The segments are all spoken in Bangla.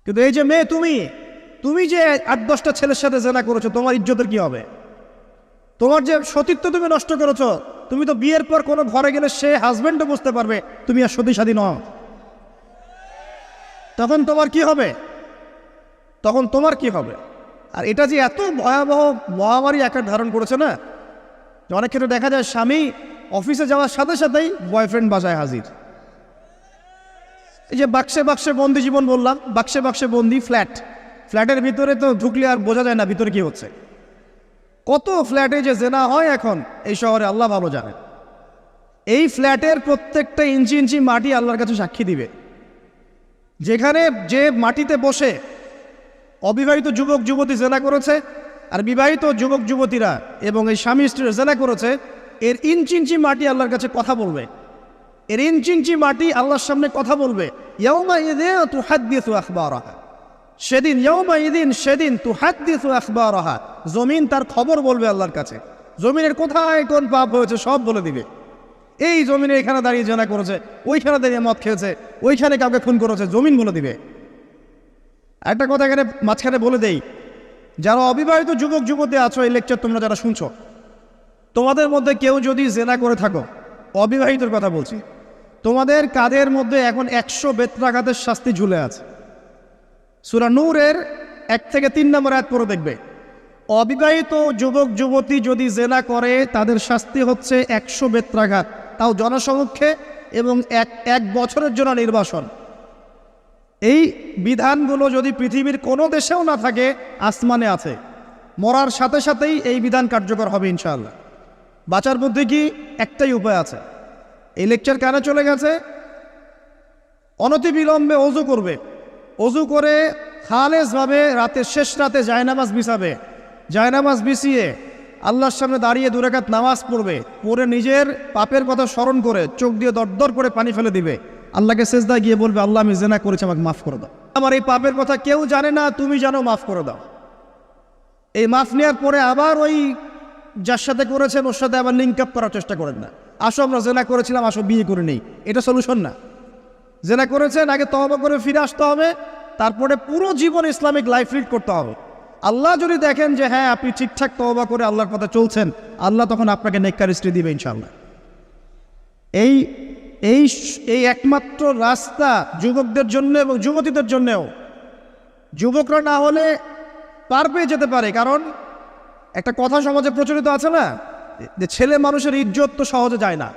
কিন্তু এই যে মেয়ে, তুমি যে 8-10টা ছেলের সাথে জেনা করেছো, তোমার ইজ্জতের কি হবে? তোমার যে সতীত্ব তুমি নষ্ট করেছো। তুমি তো বিয়ের পর কোনো ঘরে গেলে সে হাজবেন্ডও বুঝতে পারবে তুমি আর সতী সাথী নও। তখন তোমার কি হবে? আর এটা যে এত ভয়াবহ মহামারী আকার ধারণ করেছে না, যে অনেক ক্ষেত্রে দেখা যায় স্বামী অফিসে যাওয়ার সাথে সাথেই বয়ফ্রেন্ড বাসায় হাজির। এই যে বাক্সে বাক্সে বন্দি জীবন বললাম, বাক্সে বাক্সে বন্দি ফ্ল্যাটের ভিতরে তো ঢুকলে আর বোঝা যায় না ভিতরে কি হচ্ছে। কত ফ্ল্যাটে যে জেনা হয় এখন এই শহরে, আল্লাহ ভালো জানেন। এই ফ্ল্যাটের প্রত্যেকটা ইঞ্চি ইঞ্চি মাটি আল্লাহর কাছে সাক্ষী দিবে। যেখানে যে মাটিতে বসে অবিবাহিত যুবক যুবতী জেনা করেছে আর বিবাহিত যুবক যুবতীরা এবং এই স্বামী স্ত্রীরা জেনা করেছে, এর ইঞ্চি ইঞ্চি মাটি আল্লাহর কাছে কথা বলবে। এর ইঞ্চি ইঞ্চি মাটি আল্লাহর সামনে কথা বলবে। ইয়াউমাইযিন তুহাদ্দিসু আখবারাহা, সেদিন তুহাদ্দিসু আখবারাহা, জমিন তার খবর বলবে আল্লাহর কাছে। জমিনের কোথায় কোন পাপ হয়েছে সব বলে দিবে। এই জমিনে এখানে দাঁড়িয়ে জেনা করেছে, ওইখানে দাঁড়িয়ে মদ খেয়েছে, ওইখানে কাউকে খুন করেছে, জমিন বলে দিবে। একটা কথা এখানে মাঝখানে বলে দেই, যারা অবিবাহিত যুবক যুবতী আছো, এই লেকচার তোমরা যারা শুনছো, তোমাদের মধ্যে কেউ যদি জেনা করে থাকো, অবিবাহিতর কথা বলছি, তোমাদের কাঁধের মধ্যে এখন 100 বেত্রাঘাতের শাস্তি ঝুলে আছে। সূরা নূরের 1 থেকে 3 নম্বর আয়াত পড়ে দেখবে, অবিবাহিত যুবক যুবতী যদি জেনা করে তাদের শাস্তি হচ্ছে 100 বেত্রাঘাত, তাও জনসমক্ষে, এবং এক বছরের জন্য নির্বাসন। এই বিধানগুলো যদি পৃথিবীর কোনো দেশেও না থাকে, আসমানে আছে। মরার সাথে সাথেই এই বিধান কার্যকর হবে ইনশাআল্লাহ। বাঁচার মধ্যে কি একটাই উপায় আছে। এই লেকচার কানে চলে গেছে, অনতিবিলম্বে অজু করবে। অজু করে খালেসভাবে রাতের শেষ রাতে জায়নামাজ বিছাবে। জায়নামাজ বিছিয়ে আল্লাহর সামনে দাঁড়িয়ে 2 রাকাত নামাজ পড়বে। পড়ে নিজের পাপের কথা স্মরণ করে চোখ দিয়ে দরদর করে পানি ফেলে দিবে। আল্লাহকে সেজদায় গিয়ে বলবে, আল্লাহ আমি জেনা করেছি, আমাকে মাফ করে দাও। আমার এই পাপের কথা কেউ জানে না, তুমি জানো, মাফ করে দাও। এই মাফ নেওয়ার পরে আবার ওই যার সাথে করেছেন ওর সাথে আবার লিঙ্ক আপ করার চেষ্টা করেন না। আসো আমরা জেনা করেছিলাম, আসো বিয়ে করে নেই, এটা সলিউশন না। জেনা করেছেন, আগে তওবা করে ফিরে আসতে হবে, তারপরে পুরো জীবন ইসলামিক লাইফ লিড করতে হবে। আল্লাহ যদি দেখেন যে হ্যাঁ আপনি ঠিকঠাক তওবা করে আল্লাহর পথে চলছেন, আল্লাহ তখন আপনাকে নেককার স্ত্রী দিবে ইনশাআল্লাহ। এই এই এই একমাত্র রাস্তা যুবকদের জন্য এবং যুবতীদের জন্যেও। যুবকরা না হলে পার পেয়ে যেতে পারে, কারণ একটা কথা সমাজে প্রচলিত আছে না, যে ছেলে মানুষের ইজ্জত তো সহজে যায় না,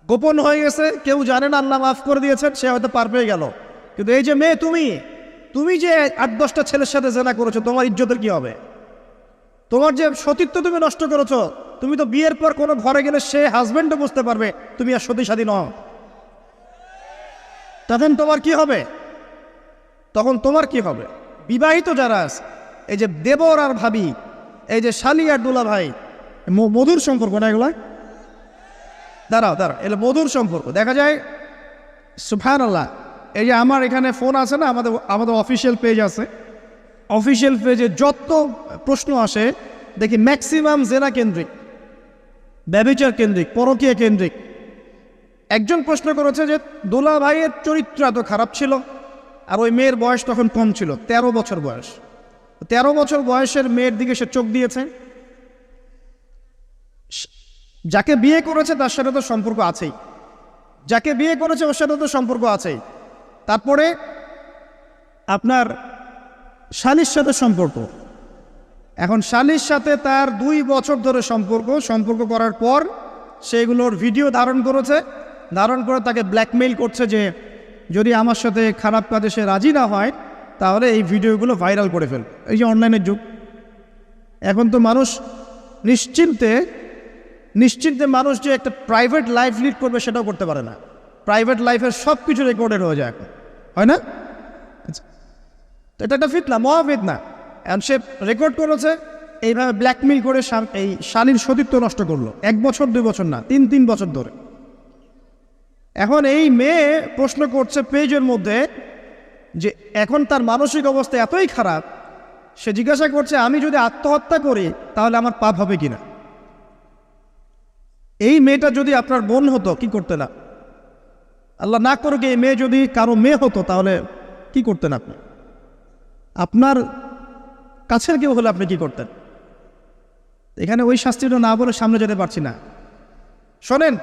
গোপন হয়ে গেছে, কেউ জানে না, আল্লাহ মাফ করে দিয়েছেন, সে হয়তো পার পেয়ে গেল। কিন্তু এই যে মেয়ে, তুমি যে 8-10টা ছেলের সাথে জেনা করেছো, তোমার ইজ্জতের কি হবে? তোমার যে সতীত্ব তুমি নষ্ট করেছো। তুমি তো বিয়ের পর কোনো ঘরে গেলে সে হাজবেন্ডও বুঝতে পারবে তুমি আর সতী সাথী নও। তখন তোমার কি হবে? বিবাহিত যারা আছে, এই যে দেবর আর ভাবি, এই যে শালি আর দুলা ভাই, মধুর সম্পর্ক না এগুলা? দাঁড়াও, এগুলো মধুর সম্পর্ক। দেখা যায় সুবহানাল্লাহ, এই যে আমার এখানে ফোন আছে না, আমাদের অফিসিয়াল পেজ আছে, অফিসিয়াল পেজে যত প্রশ্ন আসে দেখি ম্যাক্সিমাম জেনা কেন্দ্রিক, ব্যভিচার কেন্দ্রিক, পরকীয়া কেন্দ্রিক। একজন প্রশ্ন করেছে যে দোলা ভাইয়ের চরিত্র এত খারাপ ছিল, আর ওই মেয়ের বয়স তখন কম ছিল, 13 বছর বয়স। 13 বছর বয়সের মেয়ের দিকে সে চোখ দিয়েছে। যাকে বিয়ে করেছে তার সাথে তো সম্পর্ক আছেই, যাকে বিয়ে করেছে ওর সাথে তো সম্পর্ক আছেই। তারপরে আপনার শালির সাথে সম্পর্ক। এখন শালির সাথে তার 2 বছর ধরে সম্পর্ক করার পর সেগুলোর ভিডিও ধারণ করে তাকে ব্ল্যাকমেইল করছে যে যদি আমার সাথে খারাপ কাজে সে রাজি না হয় তাহলে এই ভিডিওগুলো ভাইরাল করে ফেলবে। এই যে অনলাইনের যুগ, এখন তো মানুষ নিশ্চিন্তে মানুষ যে একটা প্রাইভেট লাইফ লিড করবে সেটাও করতে পারে না। প্রাইভেট লাইফের সব কিছু রেকর্ডেড হয়ে যায় এখন, হয় না? তো এটা একটা ফিতনা, মহাফিতনা। এখন সে রেকর্ড করেছে, এইভাবে ব্ল্যাকমেইল করে এই শালীর সতীত্ব নষ্ট করলো। 1 বছর 2 বছর না, 3 বছর ধরে। এখন এই মেয়ে প্রশ্ন করছে পেজের মধ্যে যে এখন তার মানসিক অবস্থা এতই খারাপ, সে জিজ্ঞাসা করছে আমি যদি আত্মহত্যা করি তাহলে আমার পাপ হবে কিনা। এই মেয়েটা যদি আপনার বোন হতো কি করতে না? আল্লাহ না করুক, এই মেয়ে যদি কারো মেয়ে হতো তাহলে কি করতেন আপনি? আপনার কাছের কেউ হলে আপনি কি করতেন? এখানে ওই শাস্তিটা না বলে সামনে যেতে পারছি না। শোনেন,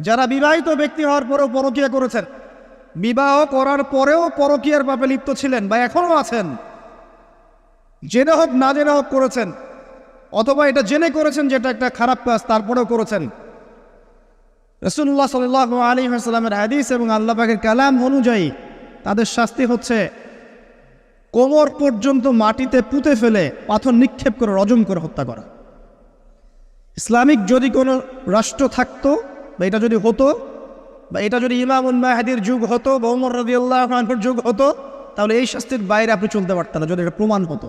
যারা বিবাহিত ব্যক্তি হওয়ার পরেও পরকীয়া করেছেন, বিবাহ করার পরেও পরকীয়ার পাপে লিপ্ত ছিলেন বা এখনও আছেন, জেনে হোক না জেনে হোক করেছেন, অথবা এটা জেনে করেছেন যেটা একটা খারাপ কাজ তারপরেও করেছেন, রাসূলুল্লাহ সাল্লাল্লাহু আলাইহি ওয়াসাল্লামের হাদিস এবং আল্লাহ পাকের কালাম অনুযায়ী তাদের শাস্তি হচ্ছে কোমর পর্যন্ত মাটিতে পুঁতে ফেলে পাথর নিক্ষেপ করে রজম করে হত্যা করা। ইসলামিক যদি কোনো রাষ্ট্র থাকতো বা এটা যদি হতো, বা এটা যদি ইমামুল মাহদির যুগ হতো বা ওমর রাদিয়াল্লাহু আনহুর যুগ হতো, তাহলে এই শাস্তির বাইরে আপনি চলতে পারতেন না যদি এটা প্রমাণ হতো।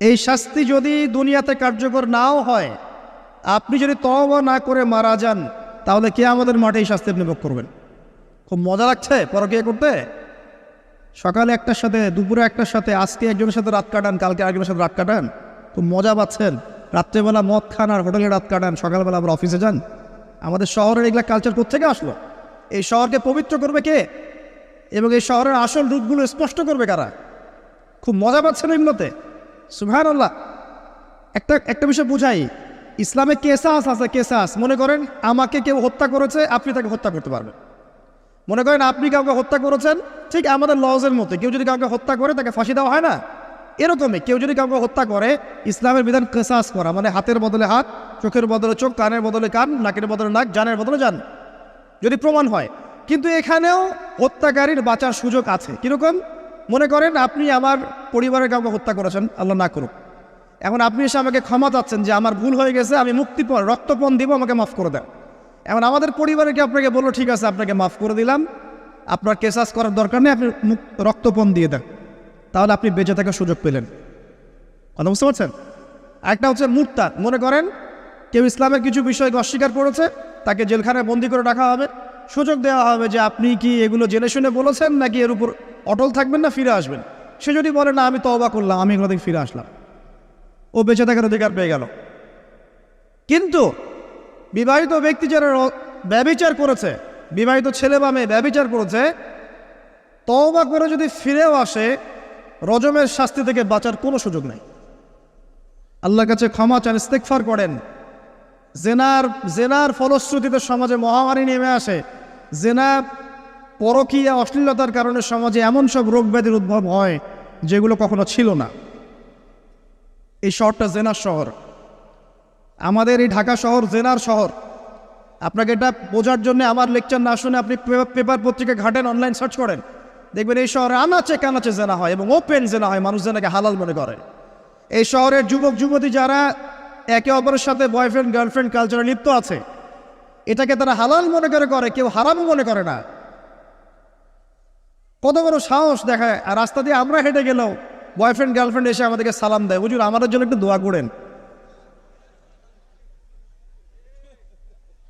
এই শাস্তি যদি দুনিয়াতে কার্যকর নাও হয়, আপনি যদি তওবা না করে মারা যান, তাহলে কিয়ামতের মাঠে এই শাস্তি আপনি ভোগ করবেন। খুব মজা লাগছে পরকীয়া করতে। সকালে একটার সাথে, দুপুরে একটার সাথে, আজকে একজনের সাথে রাত কাটান, কালকে আরেকজনের সাথে রাত কাটান, খুব মজা পাচ্ছেন। রাত্রেবেলা মদ খান আর হোটেলে রাত কাটান, সকালবেলা আবার অফিসে যান। আমাদের শহরের এগুলা কালচার কোত্থেকে আসলো? এই শহরকে পবিত্র করবে কে? এবং এই শহরের আসল রূপগুলো স্পষ্ট করবে কারা? খুব মজা পাচ্ছেন এগুলোতে। সুবহানাল্লাহ। একটা বিষয় বুঝাই, ইসলামে কেসাস আছে, কেসাস। মনে করেন আমাকে কেউ হত্যা করেছে, আপনি তাকে হত্যা করতে পারবেন। মনে করেন আপনি কাউকে হত্যা করেছেন, ঠিক আমাদের লজের মতো কেউ যদি কাউকে হত্যা করে তাকে ফাঁসি দেওয়া হয় না, এরকমই কেউ যদি কাউকে হত্যা করে, ইসলামের বিধান কেসাস করা, মানে হাতের বদলে হাত, চোখের বদলে চোখ, কানের বদলে কান, নাকের বদলে নাক, জানের বদলে জান, যদি প্রমাণ হয়। কিন্তু এখানেও হত্যাকারীর বাঁচার সুযোগ আছে। কীরকম? মনে করেন আপনি আমার পরিবারের কাউকে হত্যা করেছেন, আল্লাহ না করুক। এখন আপনি এসে আমাকে ক্ষমা চাচ্ছেন যে আমার ভুল হয়ে গেছে, আমি মুক্তিপণ, রক্তপণ দিব, আমাকে মাফ করে দেন। এখন আমাদের পরিবারকে আপনাকে বললো ঠিক আছে আপনাকে মাফ করে দিলাম, আপনার কেসাস করার দরকার নেই, আপনি রক্তপণ দিয়ে দেন, তাহলে আপনি বেঁচে থাকার সুযোগ পেলেন। কথা বুঝতে পারছেন? একটা হচ্ছে মুরতাদ। মনে করেন কেউ ইসলামের কিছু বিষয়কে অস্বীকার করেছে, তাকে জেলখানায় বন্দি করে রাখা হবে, সুযোগ দেওয়া হবে যে আপনি কি এগুলো জেনে শুনে বলেছেন নাকি এর উপর অটল থাকবেন না ফিরে আসবেন। সে যদি বলে না আমি তওবা করলাম, আমি এগুলো থেকে ফিরে আসলাম, ও বেঁচে থাকার অধিকার পেয়ে গেল। কিন্তু বিবাহিত ব্যক্তি যারা ব্যভিচার করেছে, বিবাহিত ছেলে বা মেয়ে ব্যভিচার করেছে, তওবা করে যদি ফিরেও আসে, রজমের শাস্তি থেকে বাঁচার কোনো সুযোগ নেই। আল্লাহর কাছে ক্ষমা চান, ইস্তেগফার করেন। জেনার ফলশ্রুতিতে সমাজে মহামারী নেমে আসে। জেনা, পরকীয়া, অশ্লীলতার কারণে সমাজে এমন সব রোগ ব্যাধির উদ্ভব হয় যেগুলো কখনো ছিল না। এই শহরটা জেনার শহর। আমাদের এই ঢাকা শহর জেনার শহর। আপনাকে এটা বোঝার জন্য আমার লেকচার না শুনে আপনি পেপার পত্রিকা ঘাটেন, অনলাইন সার্চ করেন, দেখবেন এই শহরে আনাচে কানাচে জেনা হয় এবং ওপেন জেনা হয়, মানুষ জেনাকে হালাল মনে করে। এই শহরের যুবক যুবতী যারা একে অপরের সাথে বয়ফ্রেন্ড গার্লফ্রেন্ড কালচারে লিপ্ত আছে, এটাকে তারা হালাল মনে করে, কেউ হারাম মনে করে না। কত বড় সাহস দেখায়। আর রাস্তা দিয়ে আমরা হেঁটে গেলেও বয়ফ্রেন্ড গার্লফ্রেন্ড এসে আমাদেরকে সালাম দেয়, হুজুর আমাদের জন্য একটু দোয়া করেন।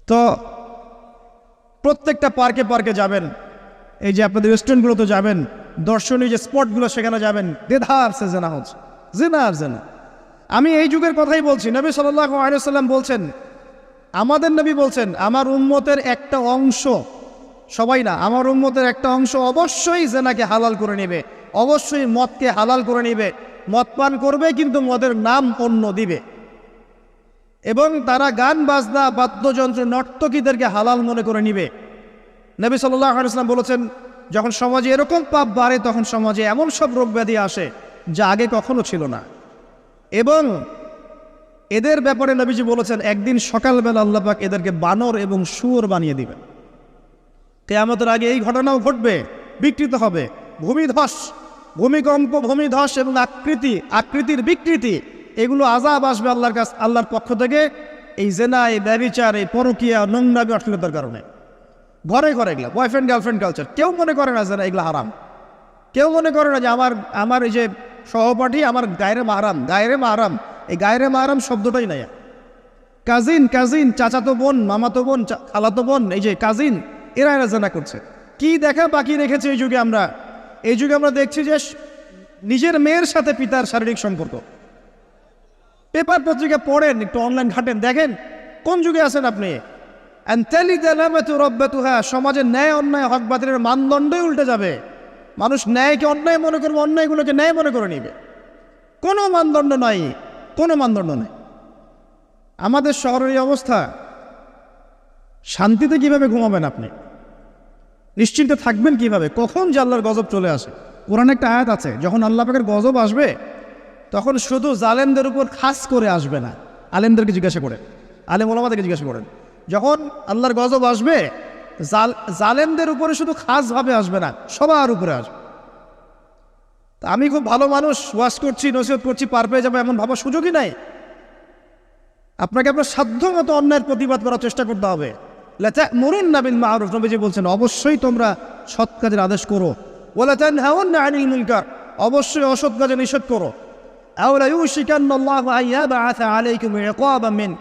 তো প্রত্যেকটা পার্কে পার্কে যাবেন, এই যে আপনাদের রেস্টুরেন্টগুলোতে যাবেন, দর্শনীয় যে স্পটগুলো সেখানে যাবেন, দেধার সে জেনা হচ্ছে, জেনা আর জেনা। আমি এই যুগের কথাই বলছি। নবী সাল্লাল্লাহু আলাইহি ওয়াসাল্লাম বলছেন, আমাদের নবী বলছেন, আমার উম্মতের একটা অংশ, সবাই না, আমার উম্মতের একটা অংশ অবশ্যই জেনাকে হালাল করে নেবে, অবশ্যই মদকে হালাল করে নেবে, মদ পান করবে কিন্তু মদের নাম অন্য দিবে, এবং তারা গান বাজনা বাদ্যযন্ত্র নর্তকীদেরকে হালাল মনে করে নিবে। নবী সাল্লাল্লাহু আলাইহি ওয়াসাল্লাম বলেছেন, যখন সমাজে এরকম পাপ বাড়ে তখন সমাজে এমন সব রোগ ব্যাধি আসে যা আগে কখনো ছিল না। এবং এদের ব্যাপারে নবীজি বলেছেন, একদিন সকালবেলা আল্লাহ পাক এদেরকে বানর এবং শুয়োর বানিয়ে দিবেন। কিয়ামতের আগে এই ঘটনাও ঘটবে, বিকৃত হবে। ভূমিধস, ভূমিকম্প, ভূমিধস এবং আকৃতির বিকৃতি, এগুলো আযাব আসবে আল্লাহর পক্ষ থেকে, এই জেনা, এই ব্যভিচার, এই পরকীয়া, নোংরামি, অশ্লীলতার কারণে। ঘরে ঘরে এগুলা বয়ফ্রেন্ড গার্লফ্রেন্ড কালচার। কেউ মনে করে না যে এগুলো হারাম, কেউ মনে করে না যে আমার এই যে সহপাঠী আমার গায়রে মাহরাম। এই গায়রে মাহরাম শব্দটাই নাই। কাজিন, চাচাতো বোন, মামাতো বোন, খালাতো বোন, এই যে কাজিন, এরা জেনা করছে। কি দেখা বাকি রেখেছে এই যুগে আমরা দেখছি যে নিজের মেয়ের সাথে পিতার শারীরিক সম্পর্ক। পেপার পত্রিকা পড়েন, একটু অনলাইন ঘাটেন, দেখেন কোন যুগে আছেন আপনি। সমাজের ন্যায় অন্যায় হক বাতিলের মানদণ্ডই উল্টে যাবে। মানুষ ন্যায়কে অন্যায় মনে করবে, অন্যায়গুলোকে ন্যায় মনে করে নিবে। কোনো মানদণ্ড নাই, কোনো মানদণ্ড নেই। আমাদের শহরের এই অবস্থা, শান্তিতে কিভাবে ঘুমাবেন আপনি? নিশ্চিন্তে থাকবেন কিভাবে? কখন যে আল্লাহর গজব চলে আসে। কোরআনে একটা আয়াত আছে, যখন আল্লাহ পাকের গজব আসবে তখন শুধু জালেমদের উপর খাস করে আসবে না। আলেমদেরকে জিজ্ঞাসা করেন, আলেম ওলামাদেরকে জিজ্ঞাসা করেন, যখন আল্লাহর গজব আসবে জালেমদের উপরে শুধু খাসভাবে আসবে না, সবার উপরে আসবে। তা আমি খুব ভালো মানুষ, ওয়াজ করছি, নসিহত করছি, পার পেয়ে যাবো এমন ভাবার সুযোগই নাই। আপনাকে আপনার সাধ্য মতো অন্যায়ের প্রতিবাদ করার চেষ্টা করতে হবে। লাতা'মুরুন্না বিল মা'রুফ, নবীজি বলছেন অবশ্যই তোমরা সৎ কাজের আদেশ করো। ওয়ালা তানহাউন্না আনিল মুনকার, অবশ্যই অসৎ কাজে নিষেধ করো। আও লা ইউশিকান্নাল্লাহু আন ইয়াবআসা আলাইকুম ইকাবাম মিন,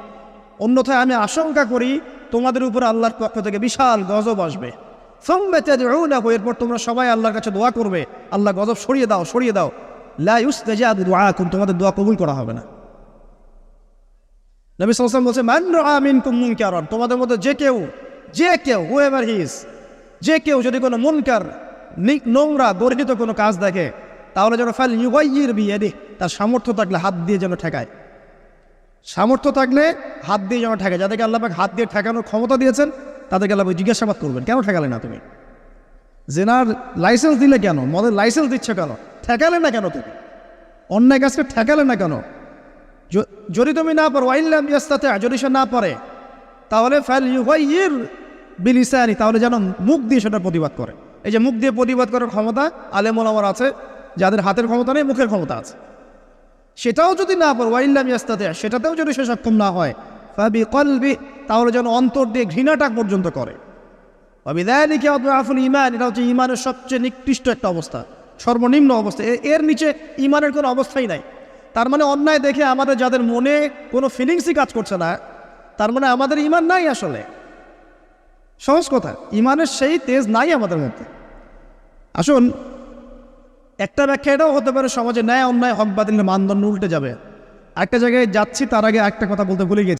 অন্যথায় আমি আশঙ্কা করি তোমাদের উপরে আল্লাহর পক্ষ থেকে বিশাল গজব আসবে। সুম্মা তাদউনাহু, এরপর তোমরা সবাই আল্লাহর কাছে দোয়া করবে, আল্লাহ গজব সরিয়ে দাও, সরিয়ে দাও। লা ইউস্তাজাবু দুআকুম, তোমাদের দোয়া কবুল করা হবে না। নবী সাল্লাল্লাহু আলাইহি ওয়াসাল্লাম বলছে মান রাআ মিনকুম মুনকারান, তোমাদের মধ্যে যে কেউ হুএভার হি ইজ, যে কেউ যদি কোনো মুনকার, নোংরা গর্হিত কোনো কাজ দেখে, তাহলে যেন ফাল ইউগাইয়ির বিয়াদিহি, তার সামর্থ্য থাকলে হাত দিয়ে যেন ঠেকায়। সামর্থ্য থাকলে হাত দিয়ে যেন ঠেকায়। যাদেরকে আল্লাহ পাক হাত দিয়ে ঠেকানোর ক্ষমতা দিয়েছেন তাদেরকে আল্লাহ পাক জিজ্ঞাসাবাদ করবেন, কেন ঠেকালে না তুমি? জেনার লাইসেন্স দিলে কেন? মদের লাইসেন্স দিচ্ছে কেন? ঠেকালে না কেন তুমি? অন্যায় কাজকে ঠেকালে না কেন? যদি তুমি না পারো, ওয়াইল্লাম ইয়াস্তাতি, যদি সে না পারে, তাহলে ফাল ইউগাইয়ির বিলিসানি, তাহলে যেন মুখ দিয়ে সেটা প্রতিবাদ করে। এই যে মুখ দিয়ে প্রতিবাদ করার ক্ষমতা আলেম ওলামার আছে, যাদের হাতের ক্ষমতা নেই, মুখের ক্ষমতা আছে। সেটাও যদি না পারো, ওয়াইল্লাম ইয়াস্তাতি, সেটাতেও যদি সে সক্ষম না হয়, ফাবিকলবি, তাহলে যেন অন্তর দিয়ে ঘৃণাটা পর্যন্ত করে। ওয়াবিযালিকা আদআফুল ঈমান, এটা হচ্ছে ঈমানের সবচেয়ে নিকৃষ্ট একটা অবস্থা, সর্বনিম্ন অবস্থা। এর নিচে ঈমানের কোনো অবস্থাই নাই। তার মানে অন্যায় দেখে আমাদের যাদের মনে কোনো ফিলিংসই কাজ করছে না, তার মানে আমাদের ঈমান নাই আসলে। সহজ কথা, ঈমানের সেই তেজ নাই আমাদের মধ্যে। আসুন, একটা ব্যাখ্যা এটাও হতে পারে সমাজে ন্যায় অন্যায় হক বাতিলের মানদণ্ড উল্টে যাবে। একটা জায়গায় যাচ্ছি, তার আগে একটা কথা বলতে ভুলে গেছি।